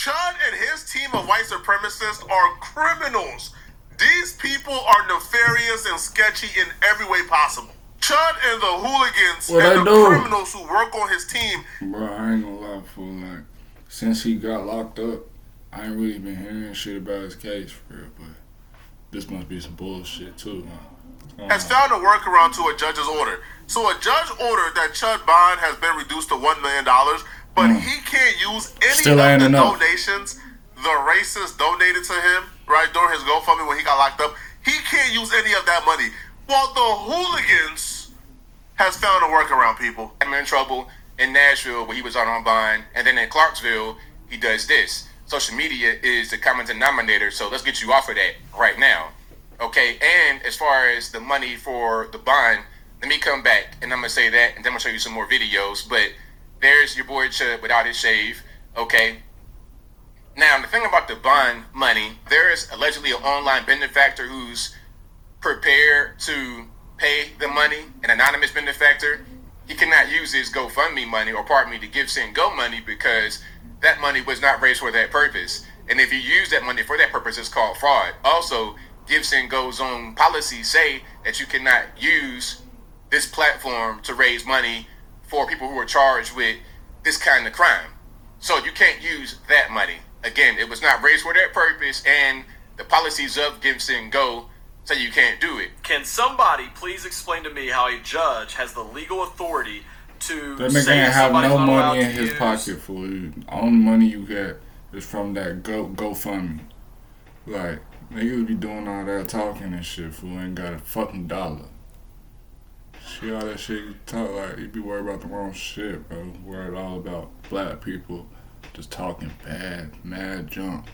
Chud and his team of white supremacists are criminals. These people are nefarious and sketchy in every way possible. Chud and the hooligans and the criminals who work on his team. Bro, I ain't gonna lie, fool. Like, since he got locked up, I ain't really been hearing shit about his case for real, but this must be some bullshit too, man. Has found a workaround to a judge's order. So a judge ordered that Chud bond has been reduced to $1 million, but he can't use any of the donations the racists donated to him, right, during his GoFundMe when he got locked up. He can't use any of that money. While the hooligans has found a workaround, people. I'm in trouble in Nashville where he was on bond, and then in Clarksville, he does this. Social media is the common denominator, so let's get you off of that right now. Okay, and as far as the money for the bond, let me come back and I'm gonna say that, and then I'm gonna show you some more videos. But there's your boy Chub without his shave. Okay. Now the thing about the bond money, there is allegedly an online benefactor who's prepared to pay the money, an anonymous benefactor. He cannot use his GoFundMe money, or pardon me, the Give Send Go money, because that money was not raised for that purpose. And if you use that money for that purpose, it's called fraud. Also, Give Send Go's own policies say that you cannot use this platform to raise money for people who are charged with this kind of crime. So you can't use that money. Again, it was not raised for that purpose, and the policies of Give Send Go say you can't do it. Can somebody please explain to me how a judge has the legal authority to that nigga ain't have no money in his pocket, for you. All the money you get is from that GoFundMe. Like, niggas be doing all that talking and shit, fool, ain't got a fucking dollar. See all that shit you talk, like, you be worried about the wrong shit, bro. Worried all about black people just talking bad, mad junk.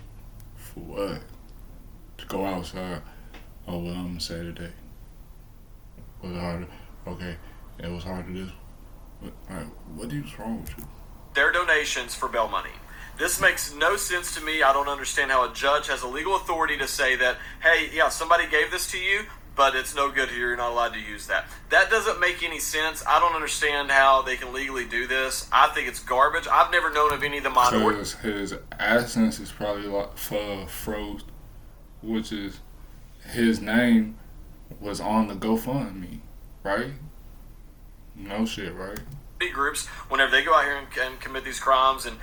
For what? To go outside. Oh, what I'm gonna say today? Was it harder? Okay, it was harder this. What is wrong with you? Their donations for bail money. This makes no sense to me. I don't understand how a judge has a legal authority to say that, hey, yeah, somebody gave this to you, but it's no good here. You're not allowed to use that. That doesn't make any sense. I don't understand how they can legally do this. I think it's garbage. I've never known of any of the minorities. His AdSense is probably froze, which is his name was on the GoFundMe, right? No shit, right? Groups, whenever they go out here and commit these crimes and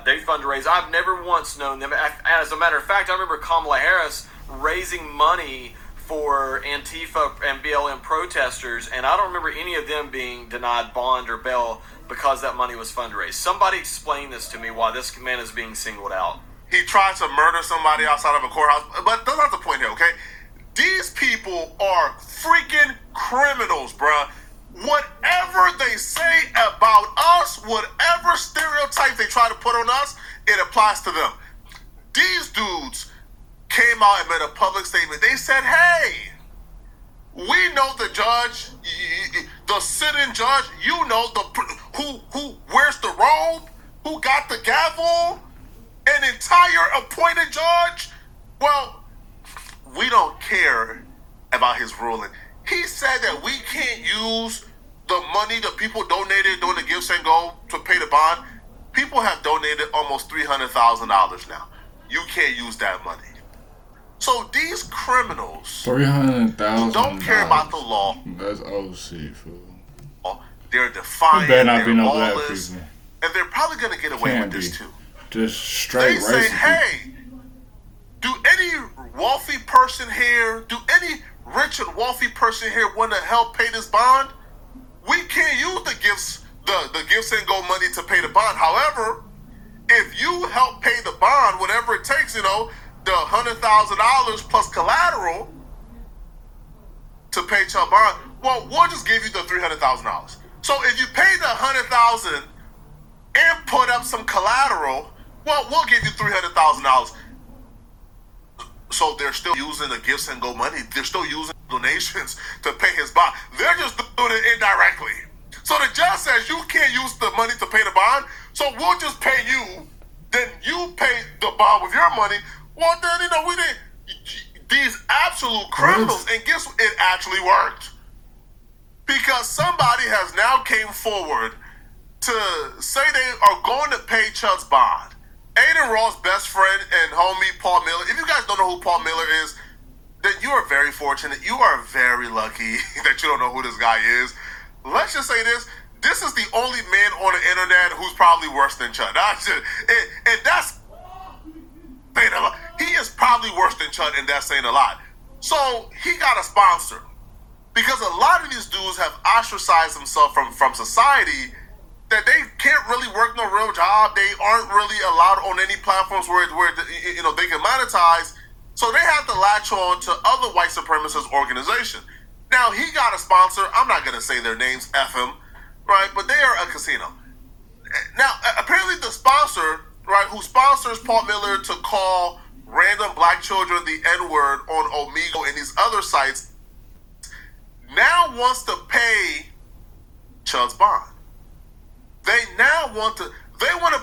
they fundraise, I've never once known them. As a matter of fact, I remember Kamala Harris raising money for Antifa and BLM protesters, and I don't remember any of them being denied bond or bail because that money was fundraised. Somebody explain this to me, why this man is being singled out. He tried to murder somebody outside of a courthouse, but that's not the point here, okay? These people are freaking criminals, bruh. Whatever they say about us, whatever stereotype they try to put on us, it applies to them. These dudes came out and made a public statement. They said, hey, we know the judge, the sitting judge, you know, who wears the robe, who got the gavel, an entire appointed judge. Well, we don't care about his ruling. He said that we can't use the money that people donated during the Give Send Go to pay the bond. People have donated almost $300,000 now. You can't use that money. So these criminals $300,000 don't care about the law. That's OC, fool. They're defiant, better not be they're no black lawless, people. and they're probably going to get away with this too. Just straight racism. They say, hey, do any wealthy person here, do any rich and wealthy person here want to help pay this bond? We can't use the Give Send Go money to pay the bond. However, if you help pay the bond, whatever it takes, you know, the $100,000 plus collateral to pay Chub bond, well, we'll just give you the $300,000. So if you pay the $100,000 and put up some collateral, well, we'll give you $300,000. So they're still using the Give Send Go money. They're still using donations to pay his bond. They're just doing it indirectly. So the judge says you can't use the money to pay the bond, so we'll just pay you. Then you pay the bond with your money. Well, then, you know, we didn't. These absolute criminals. And guess what? It actually worked. Because somebody has now came forward to say they are going to pay Chub's bond. Aiden Raw's best friend and homie, Paul Miller. If you guys don't know who Paul Miller is, then you are very fortunate. You are very lucky that you don't know who this guy is. Let's just say this. This is the only man on the internet who's probably worse than Chud. And that's saying a lot. He is probably worse than Chud, and that's saying a lot. So he got a sponsor. Because a lot of these dudes have ostracized themselves from society, that they can't really work no real job. They aren't really allowed on any platforms where they can monetize. So they have to latch on to other white supremacist organizations. Now, he got a sponsor. I'm not going to say their names, F him, right? But they are a casino. Now, apparently the sponsor, right, who sponsors Paul Miller to call random black children the N-word on Omegle and these other sites, now wants to pay Chud's bond. They now want to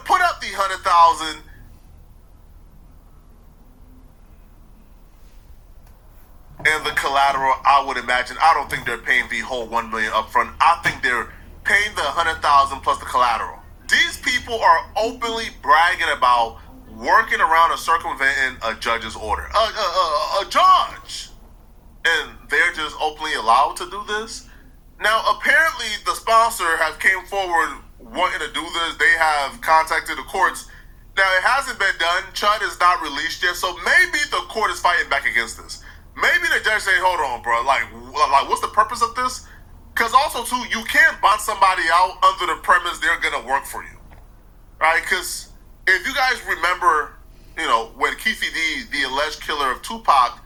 put up the 100,000. And the collateral, I would imagine, I don't think they're paying the whole $1 million up front. I think they're paying the 100,000 plus the collateral. These people are openly bragging about working around and circumventing a judge's order. A judge. And they're just openly allowed to do this. Now, apparently, the sponsor has came forward wanting to do this. They have contacted the courts. Now, it hasn't been done. Chud is not released yet, so maybe the court is fighting back against this. Maybe the judge say, hold on, bro, like what's the purpose of this? Because also, too, you can't bond somebody out under the premise they're going to work for you, right? Because if you guys remember, when Keefe D, the alleged killer of Tupac,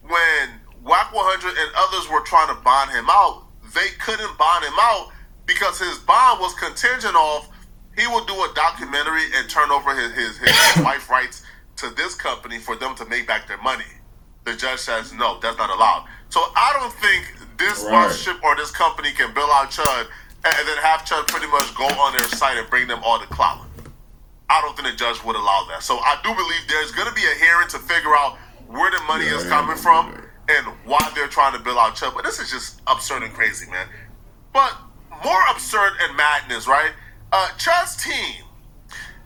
when WAC 100 and others were trying to bond him out, they couldn't bond him out because his bond was contingent off he would do a documentary and turn over his life rights to this company for them to make back their money. The judge says, no, that's not allowed. So I don't think this sponsorship or this company can bill out Chud and then have Chud pretty much go on their site and bring them all the clout. I don't think the judge would allow that. So I do believe there's going to be a hearing to figure out where the money is coming from and why they're trying to bill out Chud. But this is just absurd and crazy, man. But more absurd and madness, right? Chud's team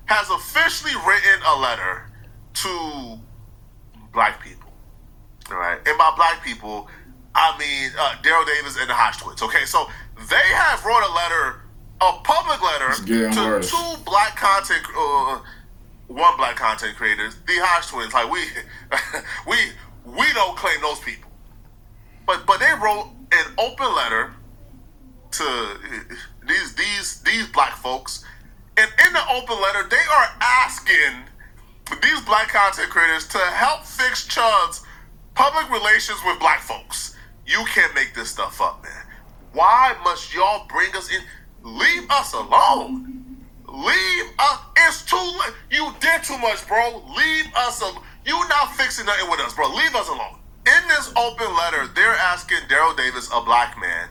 has officially written a letter to black people. All right, and by black people, I mean Daryl Davis and the Hodge twins. Okay, so they have wrote a public letter to two black content, one black content creators, the Hodge twins. Like we don't claim those people, but they wrote an open letter to these black folks, and in the open letter, they are asking these black content creators to help fix Chud's public relations with black folks. You can't make this stuff up, man. Why must y'all bring us in? Leave us alone. Leave us. It's too late. You did too much, bro. Leave us alone. You're not fixing nothing with us, bro. Leave us alone. In this open letter, they're asking Daryl Davis, a black man,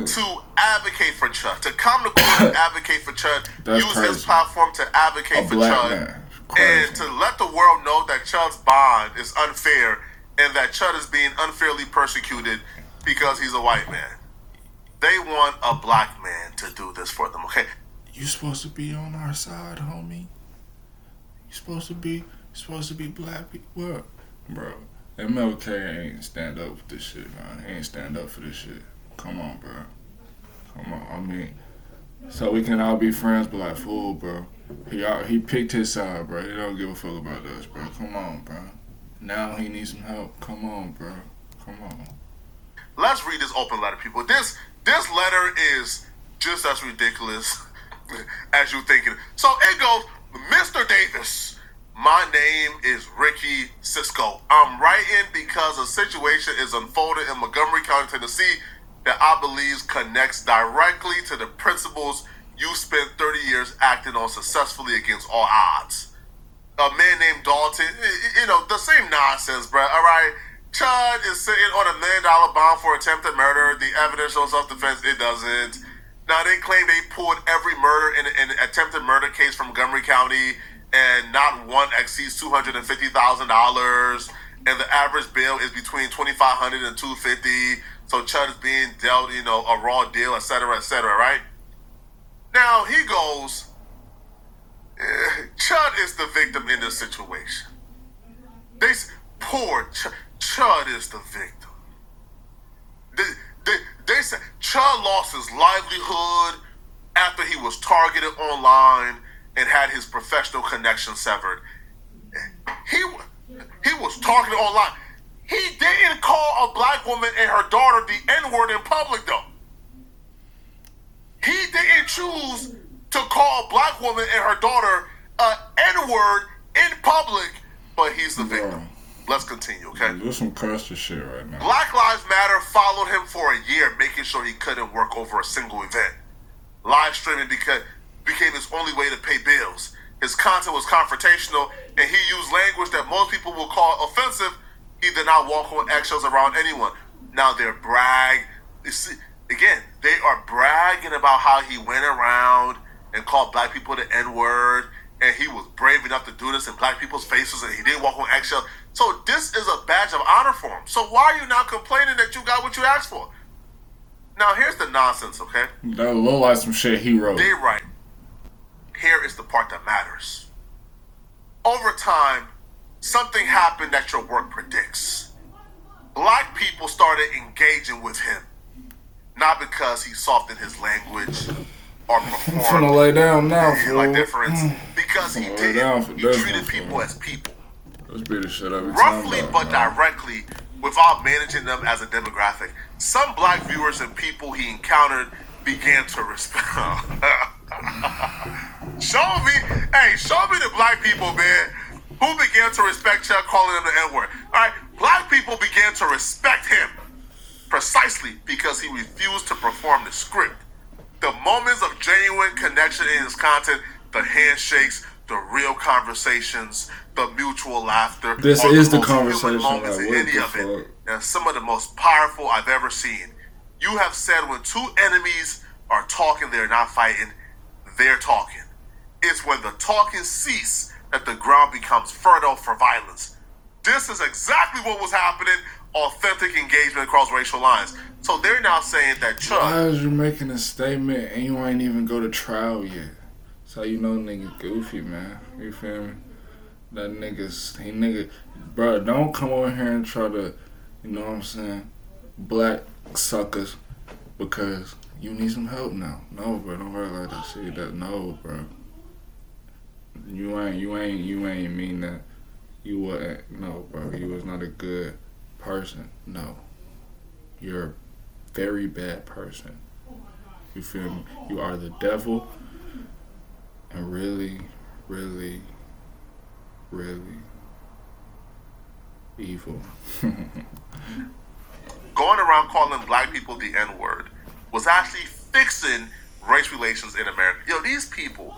to advocate for Chud, to come to court and advocate for Chud, use his platform to advocate for Chud, and to let the world know that Chud's bond is unfair and that Chud is being unfairly persecuted because he's a white man. They want a black man to do this for them, okay? You supposed to be on our side, homie. You supposed to be black people. What? Bro, MLK ain't stand up for this shit, man. He ain't stand up for this shit. Come on, bro. Come on. I mean, so we can all be friends, but like, fool, bro. He picked his side, bro. He don't give a fuck about us, bro. Come on, bro. Now he needs some help. Come on, bro. Come on. Let's read this open letter, people. This letter is just as ridiculous as you think it. So it goes, Mr. Davis, my name is Ricky Cisco. I'm writing because a situation is unfolding in Montgomery County, Tennessee that I believe connects directly to the principles you spent 30 years acting on successfully against all odds. A man named Dalton, the same nonsense, bro. All right, Chud is sitting on $1 million bond for attempted murder. The evidence shows self-defense. It doesn't. Now they claim they pulled every murder in an attempted murder case from Montgomery County, and not one exceeds $250,000, and the average bail is between $2,500 and $250. So Chud is being dealt, a raw deal, et cetera, right? Now he goes, Chud is the victim in this situation. Poor Chud is the victim. They said Chud lost his livelihood after he was targeted online and had his professional connection severed. He was targeted online. He didn't call a black woman and her daughter the N-word in public, though. He didn't choose to call a black woman and her daughter an N-word in public, but he's the victim. Let's continue, okay? There's some cursed shit right now. Black Lives Matter followed him for a year, making sure he couldn't work over a single event. Live streaming became his only way to pay bills. His content was confrontational, and he used language that most people will call offensive. He did not walk on eggshells around anyone. Now they're they are bragging about how he went around and called black people the N-word, and he was brave enough to do this in black people's faces, and he didn't walk on eggshells. So this is a badge of honor for him. So why are you now complaining that you got what you asked for? Now here's the nonsense, okay? That look like some shit he wrote. They right. Here is the part that matters. Over time, something happened that your work predicts. Black people started engaging with him, not because he softened his language or performed. I'm finna lay down now, fool. Like difference, because he didn't. He treated people as people. Let's beat the shit every time. Roughly but directly, without managing them as a demographic. Some black viewers and people he encountered began to respect. Show me the black people, man, who began to respect Chuck calling him the N-word. Alright, black people began to respect him precisely because he refused to perform the script. The moments of genuine connection in his content, the handshakes, the real conversations, the mutual laughter. This is the conversation. Moments in any of it, and some of the most powerful I've ever seen. You have said when two enemies are talking, they're not fighting, they're talking. It's when the talking cease that the ground becomes fertile for violence. This is exactly what was happening. Authentic engagement across racial lines. So they're now saying that Chub. Why is you making a statement and you ain't even go to trial yet? So you know nigga goofy, man. You feel me? That nigga, bro, don't come over here and try to, you know what I'm saying, black suckers because you need some help now. No, bro, don't worry like that shit. No, bro. You ain't mean that. You wasn't, no, bro. You was not a good person. No. You're a very bad person. You feel me? You are the devil and really, really, really evil. Going around calling black people the N-word was actually fixing race relations in America. Yo, these people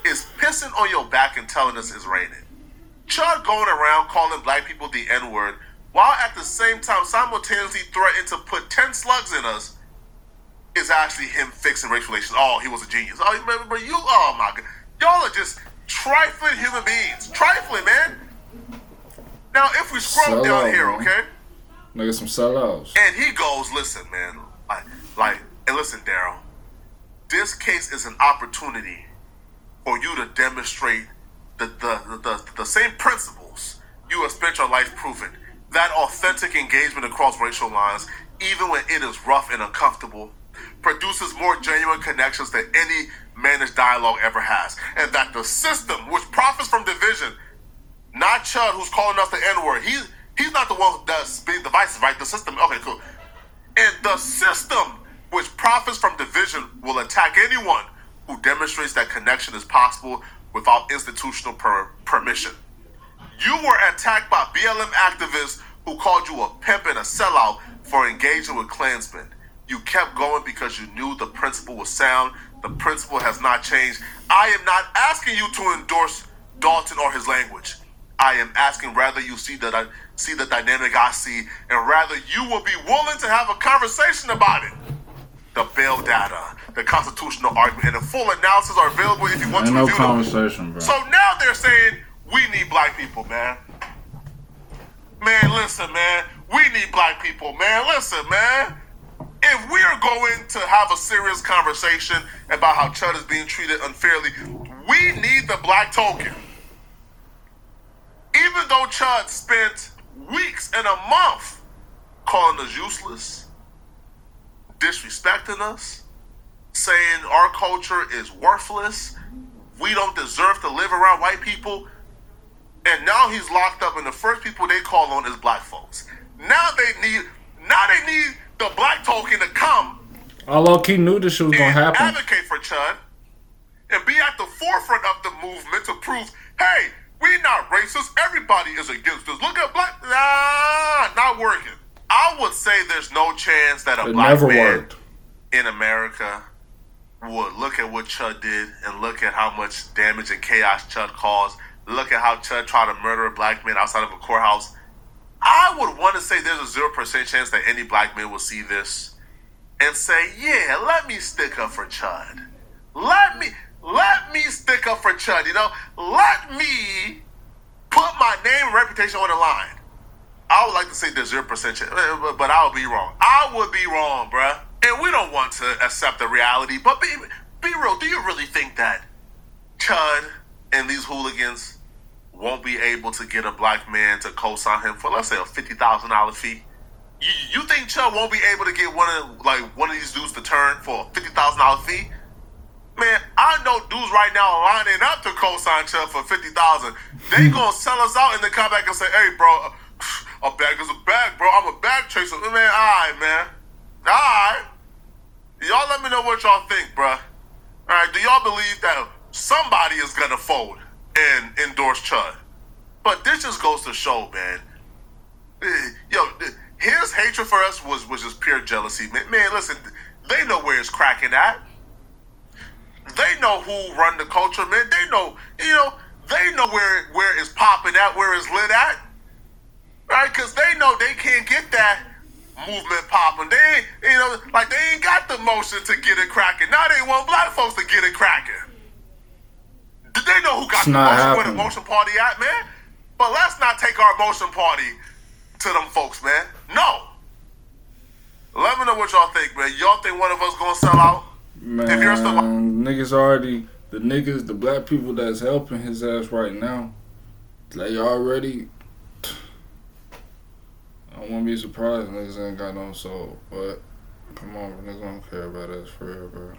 is pissing on your back and telling us it's raining. Chud going around calling black people the N-word while at the same time simultaneously threatening to put 10 slugs in us is actually him fixing race relations. Oh, he was a genius. Oh, but you, oh my God. Y'all are just trifling human beings. Trifling, man. Now, if we scroll down here, man. Okay? Nigga, some sellouts. And he goes, listen, man, and listen, Daryl, this case is an opportunity for you to demonstrate the same principles you have spent your life proving. That authentic engagement across racial lines, even when it is rough and uncomfortable, produces more genuine connections than any managed dialogue ever has. And that the system, which profits from division, not Chud, who's calling us the N-word, he's not the one that's being divisive, right? The system, okay, cool. And the system, which profits from division, will attack anyone who demonstrates that connection is possible without institutional permission. You were attacked by BLM activists who called you a pimp and a sellout for engaging with Klansmen. You kept going because you knew the principle was sound. The principle has not changed. I am not asking you to endorse Dalton or his language. I am asking rather you see the dynamic I see, and rather you will be willing to have a conversation about it. The bail data, the constitutional argument, and the full analysis are available if you want to review them. No conversation, bro. So now they're saying we need black people, man. Man, listen, man. We need black people, man. Listen, man. If we are going to have a serious conversation about how Chud is being treated unfairly, We need the black token. Even though Chud spent weeks and a month calling us useless, disrespecting us, saying our culture is worthless, we don't deserve to live around white people, and now he's locked up, and the first people they call on is black folks. Now they need the black token to come. I low-key knew this shit was gonna happen. Advocate for Chud and be at the forefront of the movement to prove, hey, we're not racist. Everybody is against us. Look at black. Nah, not working. I would say there's no chance that a black man in America would look at what Chud did and look at how much damage and chaos Chud caused. Look at how Chud tried to murder a black man outside of a courthouse. I would want to say there's a 0% chance that any black man will see this and say, yeah, let me stick up for Chud. Let me stick up for Chud, you know? Let me put my name and reputation on the line. I would like to say there's 0% chance, but I would be wrong. I would be wrong, bruh. And we don't want to accept the reality, but be real. Do you really think that Chud and these hooligans won't be able to get a black man to co-sign him for, let's say, a $50,000 fee? You think Chud won't be able to get one of these dudes to turn for a $50,000 fee? Man, I know dudes right now are lining up to co-sign Chud for $50,000. They gonna sell us out and then come back and say, "Hey, bro, a bag is a bag, bro. I'm a bag chaser, man. All right, man. All right. Y'all, let me know what y'all think, bro. All right, do y'all believe that somebody is gonna fold and endorse Chud? But this just goes to show, man. Yo, his hatred for us was just pure jealousy, man. Man, listen, they know where it's cracking at. They know who run the culture, man. They know, they know where it's popping at, where it's lit at. Right? Because they know they can't get that movement popping. They ain't got the motion to get it cracking. Now they want black folks to get it cracking. Did they know who got the motion, where the motion party at, man? But let's not take our motion party to them folks, man. No. Let me know what y'all think, man. Y'all think one of us gonna sell out? Man, the black people that's helping his ass right now, they already, I wouldn't be surprised niggas ain't got no soul, but come on, niggas don't care about us for real, bro.